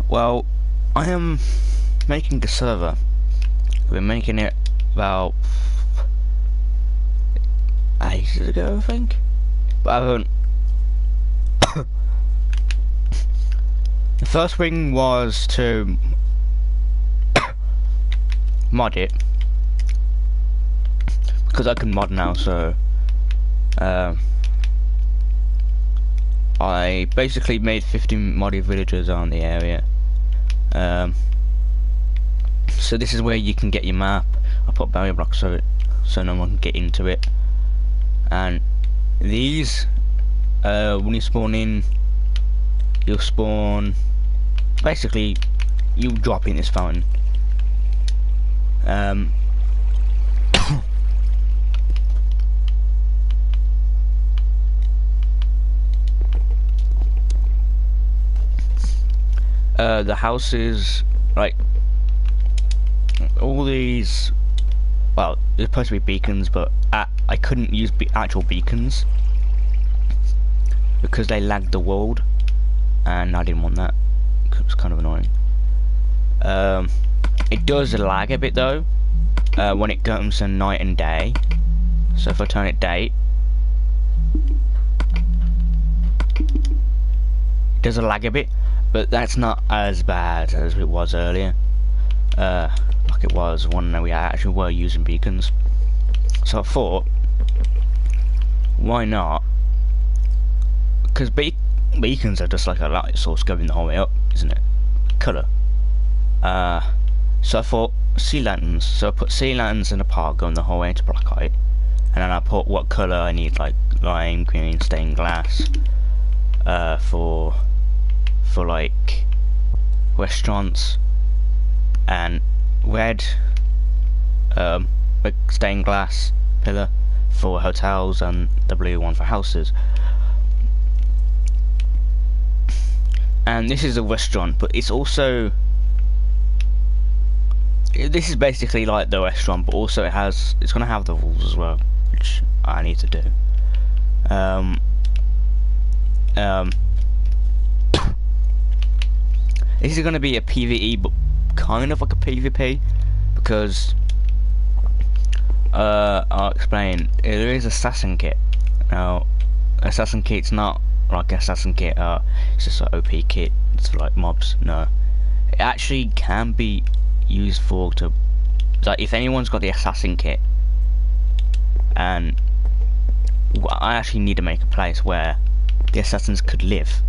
Well, I am making a server. We're making it about ages ago, I think. But I haven't. The first thing was to mod it, because I can mod now. So I basically made 50 modded villagers on the area. So this is where you can get your map. I put barrier blocks so no one can get into it. And these, when you spawn in, you'll spawn. Basically, you drop in this fountain. The houses, like all these, well, they're supposed to be beacons, but I couldn't use actual beacons because they lagged the world, and I didn't want that. It was kind of annoying. It does lag a bit though when it comes to night and day. So if I turn it day, it does lag a bit, but that's not as bad as it was earlier. Like it was when we actually were using beacons. So I thought, why not? Because beacons are just like a light source going the whole way up, isn't it? Colour. So I thought sea lanterns. So I put sea lanterns in a park going the whole way to black height, and then I put what colour I need, like lime green, stained glass, for like restaurants, and red, like stained glass pillar for hotels, and the blue one for houses. And this is a restaurant, but it's also, this is basically like the restaurant, but also it's gonna have the rules as well, which I need to do. This is gonna be a PvE, but kind of like a PvP, because I'll explain. There is assassin kit. Now, assassin kit's not like assassin kit. It's just an OP kit. It's for like mobs. No, it actually can be used for like if anyone's got the assassin kit, and I actually need to make a place where the assassins could live.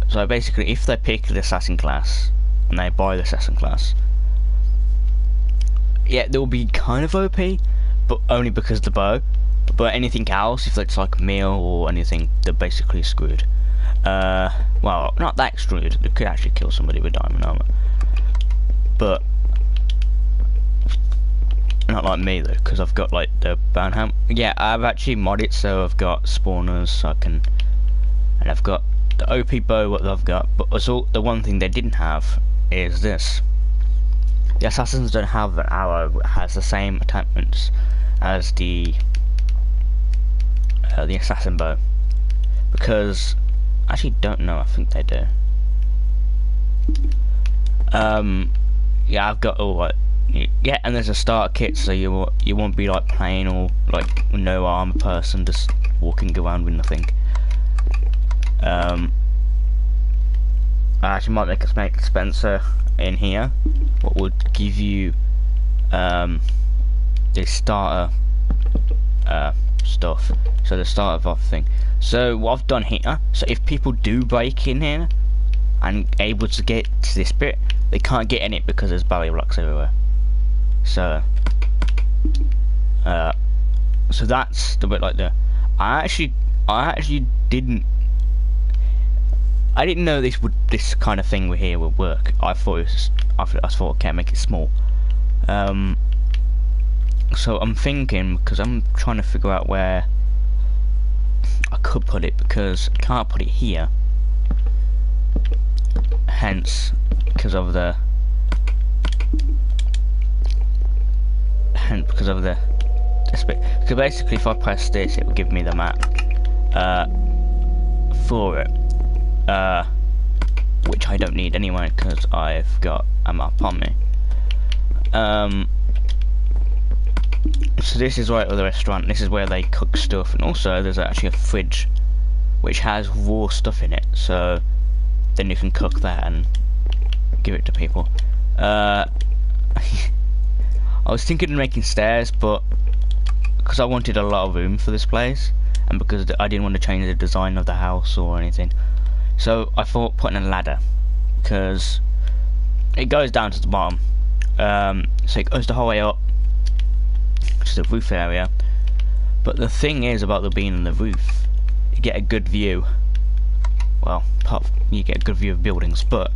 So basically, if they pick the assassin class and they buy the assassin class, yeah, they'll be kind of OP, but only because of the bow. But anything else, if it's like meal or anything, they're basically screwed. Well, not that screwed. They could actually kill somebody with diamond armor, but not like me though, because I've got like the Banham. Yeah, I've actually modded it so I've got spawners, so I can, and I've got the OP bow what I've got. But also the one thing they didn't have is this. The assassins don't have an arrow that has the same attachments as the assassin bow, because I actually don't know. I think they do. Yeah, I've got all like, yeah, and there's a starter kit, so you won't be like plain or like no armor person just walking around with nothing. I actually might make a dispenser in here, what would give you the starter stuff. So the starter thing. So what I've done here, so if people do break in here and able to get to this bit, they can't get in it because there's barrier blocks everywhere. So so that's the bit like there. I actually didn't know this kind of thing here would work. I thought okay, make it small. So I'm thinking, because I'm trying to figure out where I could put it, because I can't put it here. Hence, because of the this bit. So basically, if I press this, it will give me the map for it. which I don't need anyway because I've got a map on me. So this is right at the restaurant. This is where they cook stuff, and also there's actually a fridge which has raw stuff in it, so then you can cook that and give it to people. I was thinking of making stairs, but because I wanted a lot of room for this place, and because I didn't want to change the design of the house or anything, so I thought putting a ladder, because it goes down to the bottom, so it goes the whole way up to the roof area. But the thing is about the being on the roof, you get a good view. Well, you get a good view of buildings, but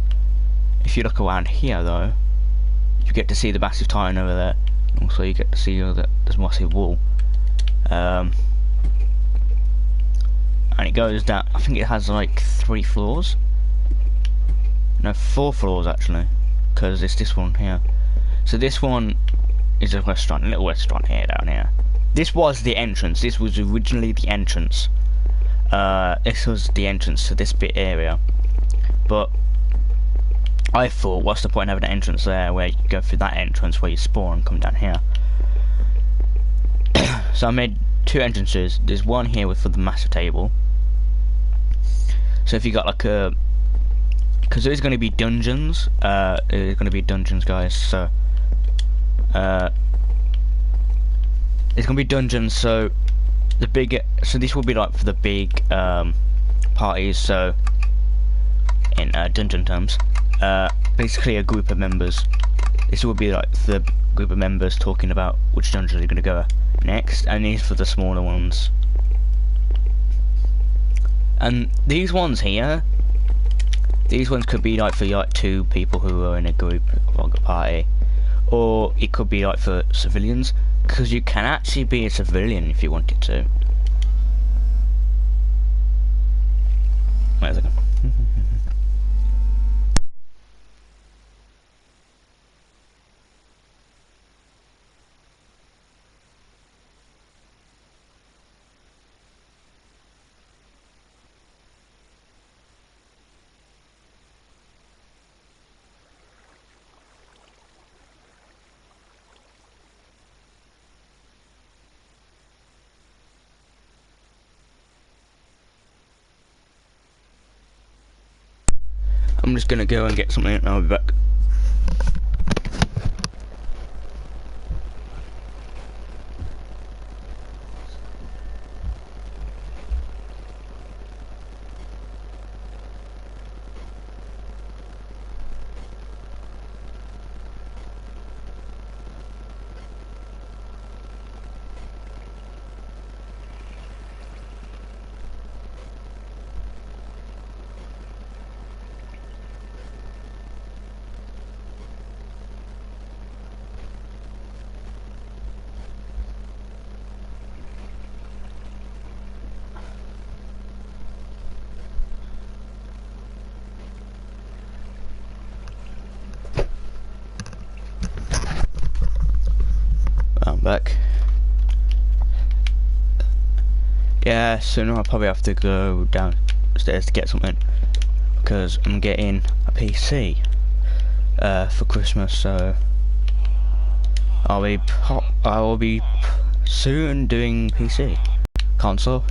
if you look around here though, you get to see the massive tower over there. Also you get to see there's a massive wall. And it goes down, I think it has like 3 floors. No, 4 floors actually, because it's this one here. So this one is a restaurant, a little restaurant here, down here. This was the entrance, this was originally the entrance. This was the entrance to this bit area. But I thought, what's the point of having an entrance there where you go through that entrance where you spawn and come down here? So I made 2 entrances. There's one here for the massive table. So if you got like a, because there's going to be dungeons. There's going to be dungeons, guys. So there's going to be dungeons. So the big, so this will be like for the big parties. So in dungeon terms, basically a group of members. This will be like the group of members talking about which dungeons are going to go next, and these for the smaller ones. And these ones here, these ones could be like for like 2 people who are in a group or a party, or it could be like for civilians, because you can actually be a civilian if you wanted to. Wait a second. I'm just gonna go and get something and I'll be back. I'm back. Yeah, sooner I'll probably have to go downstairs to get something, because I'm getting a PC for Christmas, so I will be soon doing PC. Console.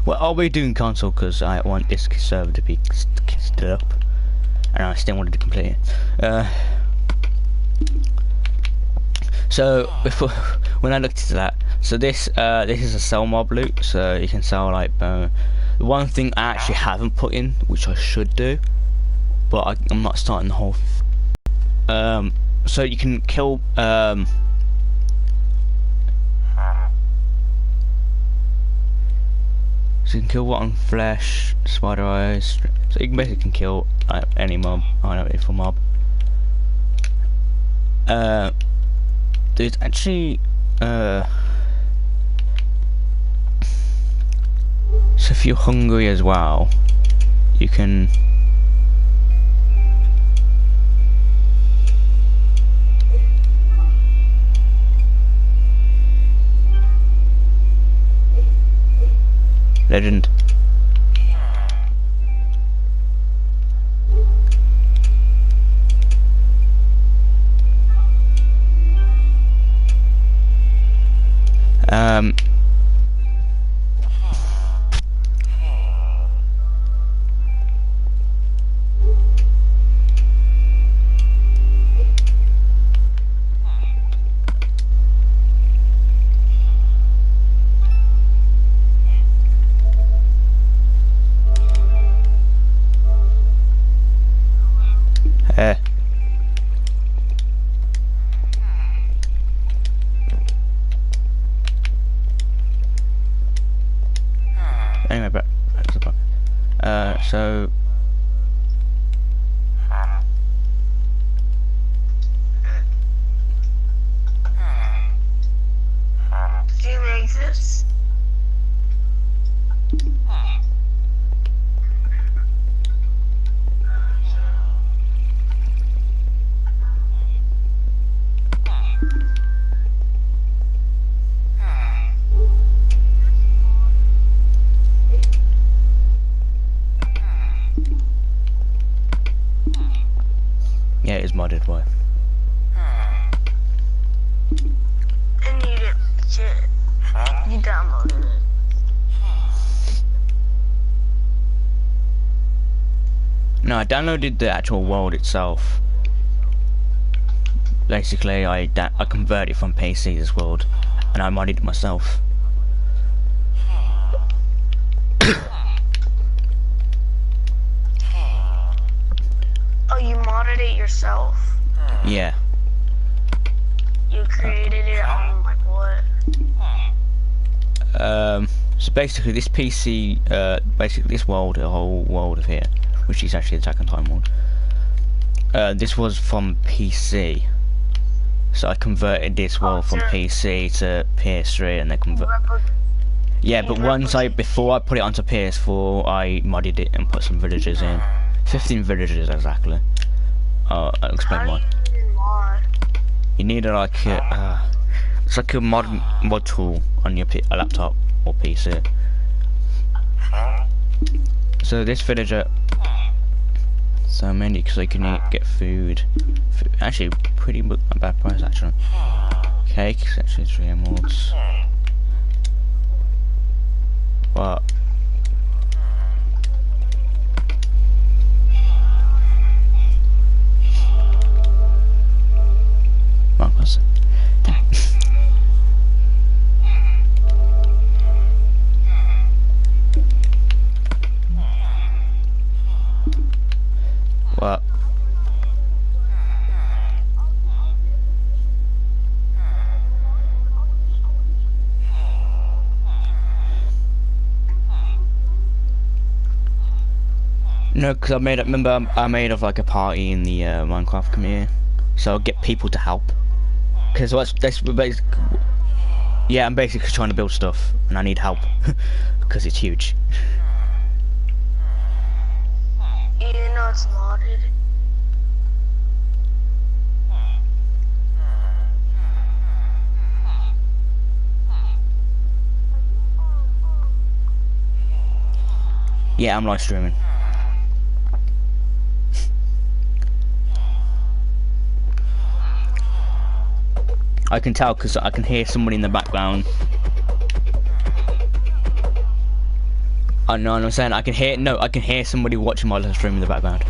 Well, I'll be doing console because I want this server to be still up, and I still wanted to complete it. So before, when I looked into that, so this is a sell mob loot, so you can sell like the one thing I actually haven't put in, which I should do, but I'm not starting the whole. So you can kill so you can kill rotten flesh, spider eyes. So you can basically kill like any mob. I don't know if a mob. There's actually so if you're hungry as well, you can legend. So Did you make this? yeah, it is modded. Why? And you didn't shit. You downloaded it. No, I downloaded the actual world itself. Basically, I converted it from PC this world, and I modded it myself. Oh, you modded it yourself? Yeah. You created it on like what? So basically, this PC, basically this world, the whole world of here, which is actually the Attack on Titan world. This was from PC. So I converted this world from PC to PS3, and then yeah, but before I put it onto PS4, I modded it and put some villagers in. 15 villagers exactly. I'll explain why. You need like it's like a mod tool on your laptop or PC. So this villager, so mainly because I can get food. Actually, pretty bad price actually. Cake, actually 3 emeralds. But Marcus. What? No, because I made of like a party in the Minecraft community, so I'll get people to help. Because that's basically, yeah, I'm basically trying to build stuff, and I need help because it's huge. You know it's modded. Yeah, I'm live streaming. I can tell because I can hear somebody in the background. I know what I'm saying. I can hear somebody watching my live stream in the background.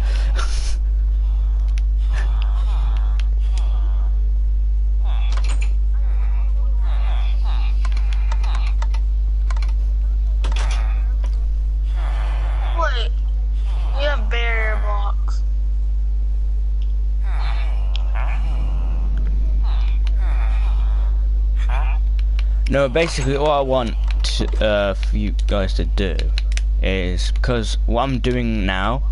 Wait, you have barrier blocks. No, basically what I want for you guys to do is, because what I'm doing now,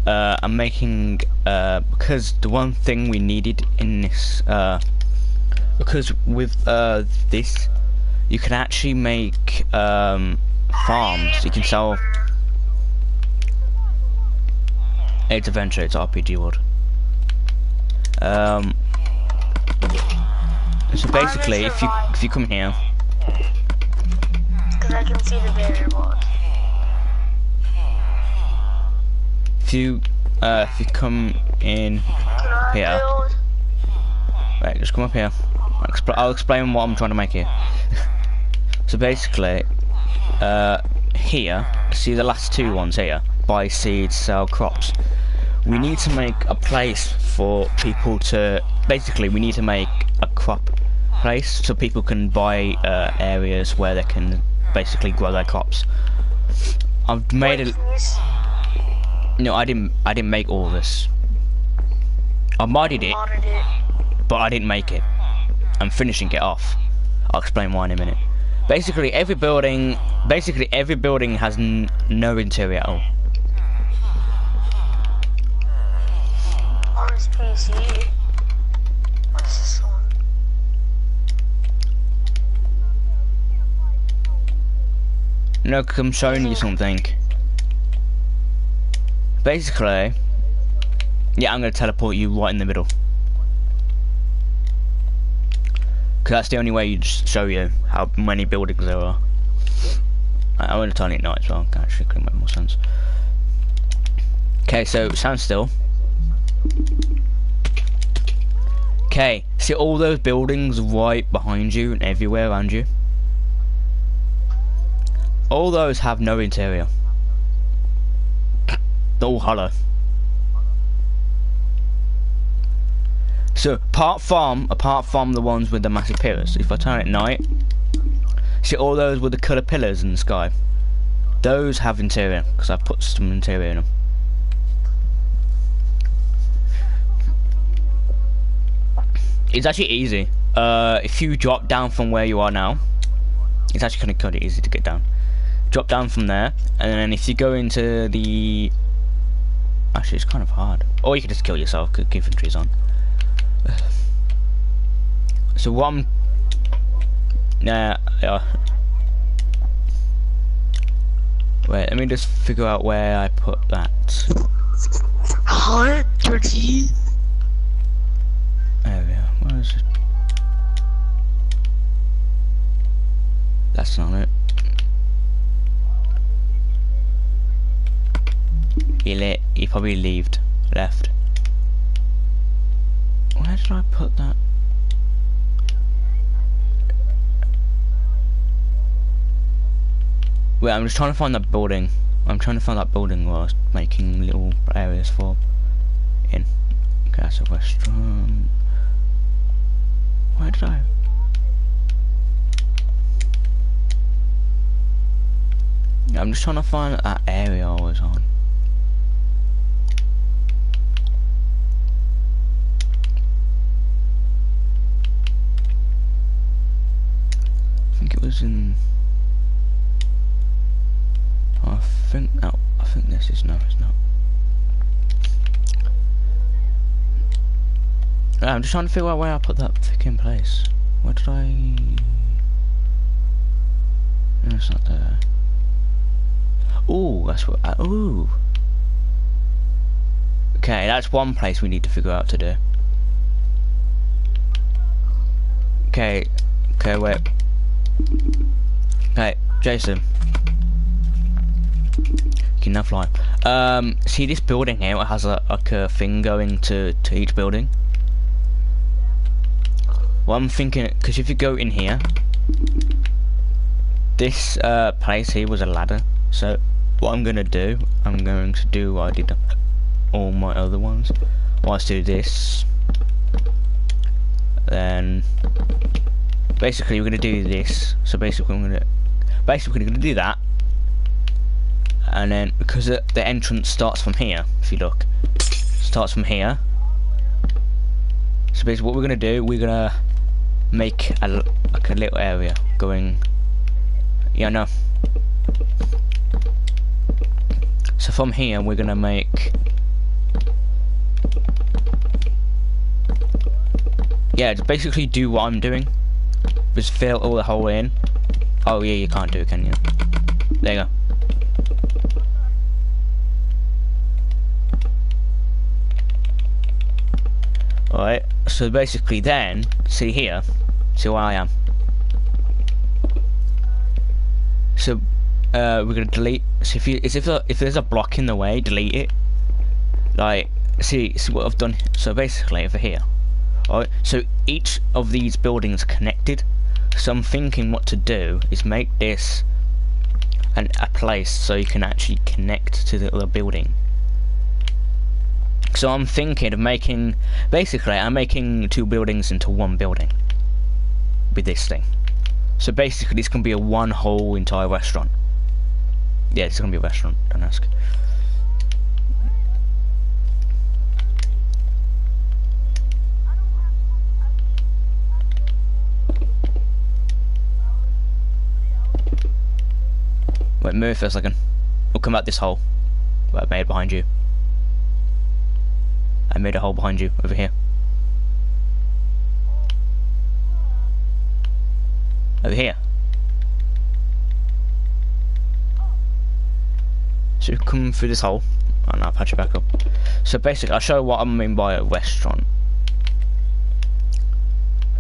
I'm making, because the one thing we needed in this, because with this, you can actually make farms. You can sell. It's adventure. It's RPG world. So basically, if you come here, because I can see the barrier blocks. if you come in here, right, just come up here. I'll explain what I'm trying to make here. So basically, here, see the last two ones here, buy seeds, sell crops. We need to make a place for people to, basically we need to make a crop place so people can buy areas where they can basically grow their crops. I've made it. No, I didn't make all this. I modded it, but I didn't make it. I'm finishing it off. I'll explain why in a minute. Basically every building has no interior at all. see. What's this one? No, 'cause I'm showing you something. Basically, yeah, I'm gonna teleport you right in the middle. Cause that's the only way you just show you how many buildings there are. I'm gonna turn it at night as well. Actually, could make more sense. Okay, so stand still. Okay, see all those buildings right behind you and everywhere around you? All those have no interior. They're all hollow. So apart from the ones with the massive pillars, if I turn it at night, see all those with the colour pillars in the sky? Those have interior, because I've put some interior in them. It's actually easy. If you drop down from where you are now, it's actually kind of easy to get down. Drop down from there, and then if you go into the... Actually, it's kind of hard. Or you can just kill yourself, because infantry's on. So what I'm... Nah, yeah. Wait, let me just figure out where I put that. 130. There we are. Where is it? That's not it. He probably left. Where did I put that? Wait, I'm just trying to find that building. I'm trying to find that building where I was making little areas for in. Okay, that's a restaurant. Where did I? I'm just trying to find that area I was on. I think it was in... I think this is... No, it's not. I'm just trying to figure out where I put that fucking place. Where did I... No, it's not there. Ooh, that's what... ooh! Okay, that's one place we need to figure out to do. Okay, wait. Okay, Jason. You can now fly. See this building here? It has like a thing going to each building. Well, I'm thinking, because if you go in here, this place here was a ladder. So what I'm gonna do what I did all my other ones. Well, let's do this. Then basically we're gonna do this. So basically we're gonna do that. And then because the entrance starts from here, if you look, starts from here. So basically what we're gonna do, we're gonna make like a little area going. Yeah, no. So from here we're gonna make. Yeah, just basically do what I'm doing. Just fill all the hole in. Oh yeah, you can't do it, can you? There you go. Alright, so basically then, see here, see where I am. So we're gonna delete. So if there's a block in the way, delete it. Like, see what I've done. So basically over here. Alright, so each of these buildings connected. So I'm thinking what to do is make this a place so you can actually connect to the other building. So I'm thinking of making, basically I'm making two buildings into one building with this thing. So basically this can be a one whole entire restaurant. Yeah, it's gonna be a restaurant, don't ask. Wait, move for a second. We'll come out this hole that I made behind you. I made a hole behind you over here. Over here. So come through this hole, and I'll patch it back up. So basically, I'll show you what I mean by a restaurant.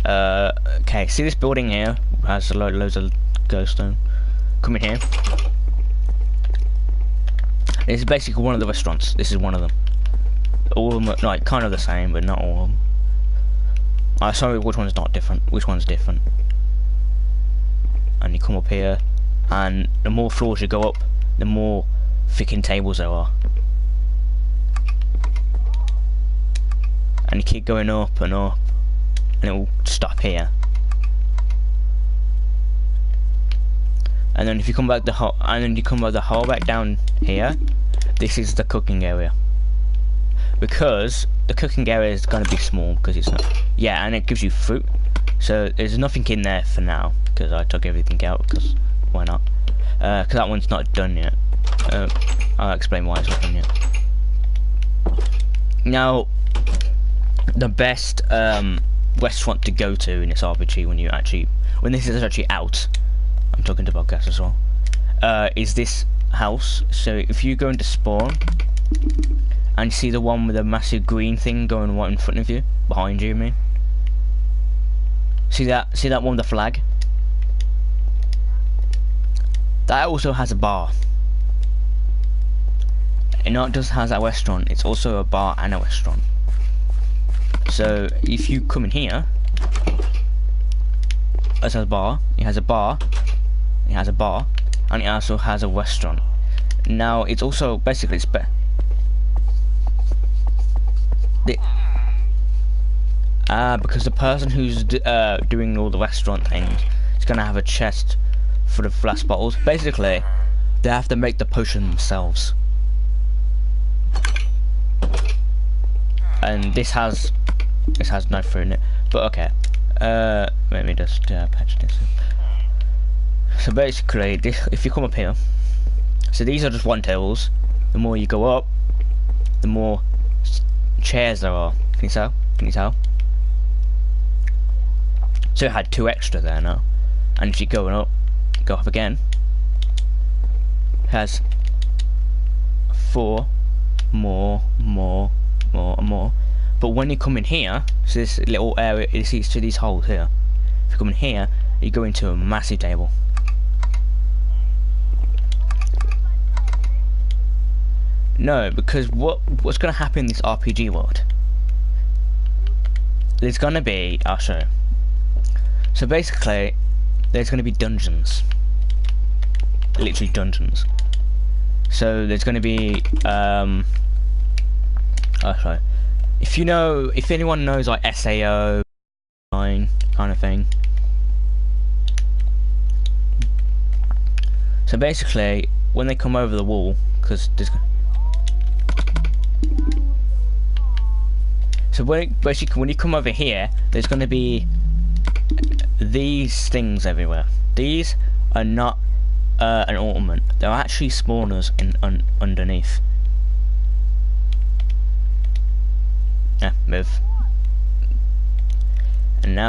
Okay, see this building here has loads of glowstone. Come in here. This is basically one of the restaurants. This is one of them. All of them are like kind of the same, but not all of them. Sorry, which one's not different? Which one's different? And you come up here, and the more floors you go up, the more freaking tables there are. And you keep going up and up, and it will stop here. And then if you come back the hole, back down here, this is the cooking area. Because the cooking area is going to be small because it's not. Yeah, and it gives you fruit. So there's nothing in there for now because I took everything out because why not? Because that one's not done yet. I'll explain why it's not done yet. Now, the best restaurant to go to in this RPG when this is actually out, I'm talking to podcast as well, is this house. So if you go into spawn and you see the one with the massive green thing going right in front of you, behind you, I mean. See that one with the flag? That also has a bar. It not just has a restaurant, it's also a bar and a restaurant. So if you come in here, it has a bar, it has a bar, it has a bar, and it also has a restaurant. Now it's also basically because the person who's doing all the restaurant things is gonna have a chest full of glass bottles. Basically, they have to make the potion themselves. And this has no fruit in it. But okay, let me just patch this up. So basically, if you come up here, so these are just one tables. The more you go up, the more chairs there are. Can you tell? Can you tell? So it had 2 extra there now, and if you go up again, it has 4 more. But when you come in here, so this little area, you see these holes here. If you come in here, you go into a massive table. No, because what's going to happen in this RPG world? There's going to be, I'll show you. So basically, there's going to be dungeons. Literally dungeons. So there's going to be, I'll show you. If anyone knows like SAO kind of thing. So basically, when they come over the wall, because there's. So when you come over here, there's going to be these things everywhere. These are not an ornament. They're actually spawners underneath. Yeah, move. And now.